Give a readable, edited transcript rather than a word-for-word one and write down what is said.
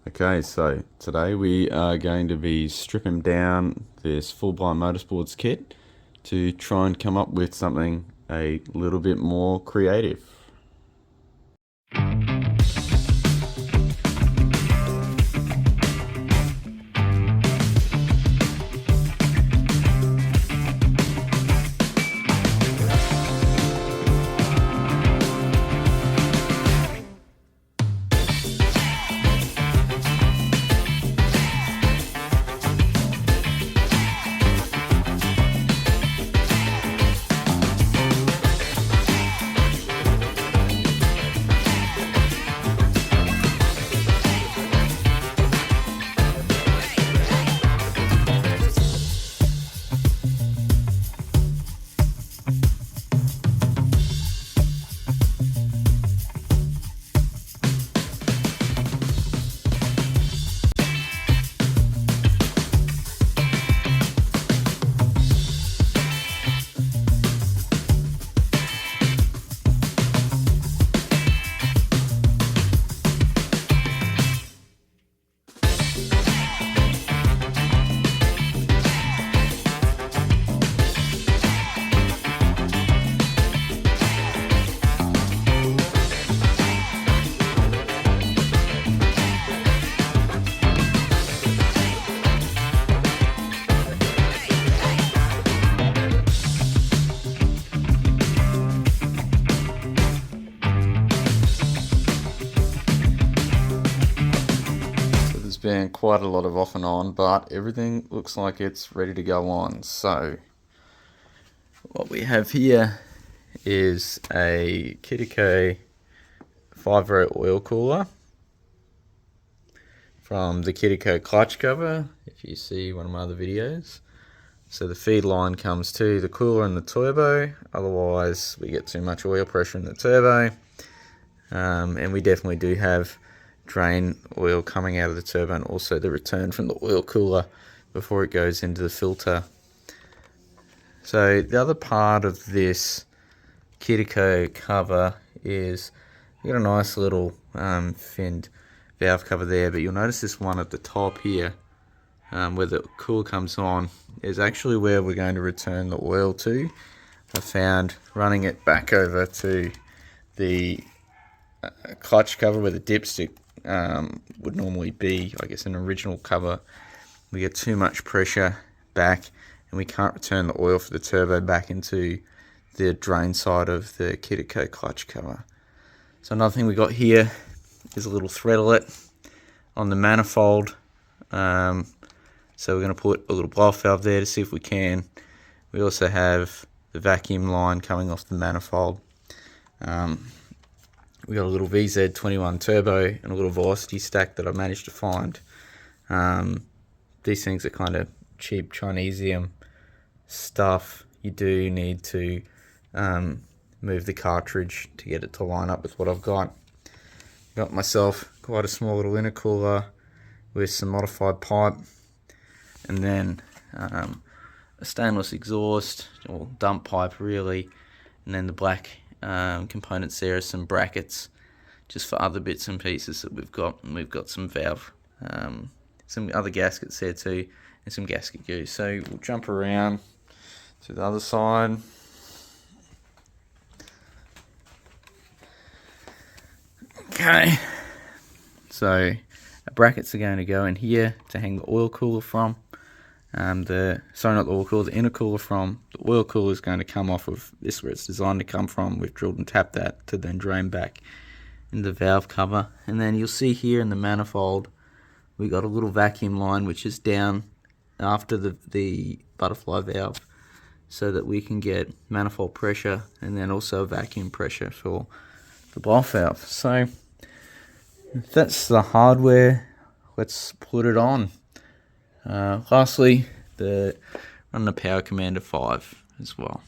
Okay, so today we are going to be stripping down this Full Blind Motorsports kit to try and come up with something a little bit more creative. Been quite a lot of off and on, but everything looks like it's ready to go on. So what we have here is a Intercooled 5-row oil cooler from the Intercooled clutch cover, if you see one of my other videos. So the feed line comes to the cooler and the turbo, otherwise we get too much oil pressure in the turbo, and we definitely do have drain oil coming out of the turbo, and also the return from the oil cooler before it goes into the filter. So the other part of this Intercooled cover is you got a nice little finned valve cover there, but you'll notice this one at the top here, where the cooler comes on, is actually where we're going to return the oil to. I found running it back over to the clutch cover where the dipstick would normally be, I guess, an original cover, we get too much pressure back and we can't return the oil for the turbo back into the drain side of the Intercooled clutch cover. So another thing we got here is a little threadlet on the manifold, so we're going to put a little blow-off valve there to see if we can. We also have the vacuum line coming off the manifold. We got a little VZ21 turbo and a little velocity stack that I managed to find. These things are kind of cheap Chinesium stuff. You do need to move the cartridge to get it to line up with what I've got. Got myself quite a small little intercooler with some modified pipe, and then a stainless exhaust, or dump pipe really, and then the black components there are some brackets just for other bits and pieces that we've got, and we've got some valve, some other gaskets there too, and some gasket goose. So we'll jump around to the other side. Okay, so our brackets are going to go in here to hang the oil cooler from. Not the oil cooler, the intercooler from. The oil cooler is going to come off of this where it's designed to come from. We've drilled and tapped that to then drain back in the valve cover. And then you'll see here in the manifold, we got a little vacuum line which is down after the butterfly valve, so that we can get manifold pressure and then also vacuum pressure for the blow-off valve. So that's the hardware. Let's put it on. Lastly, running the Power Commander 5 as well.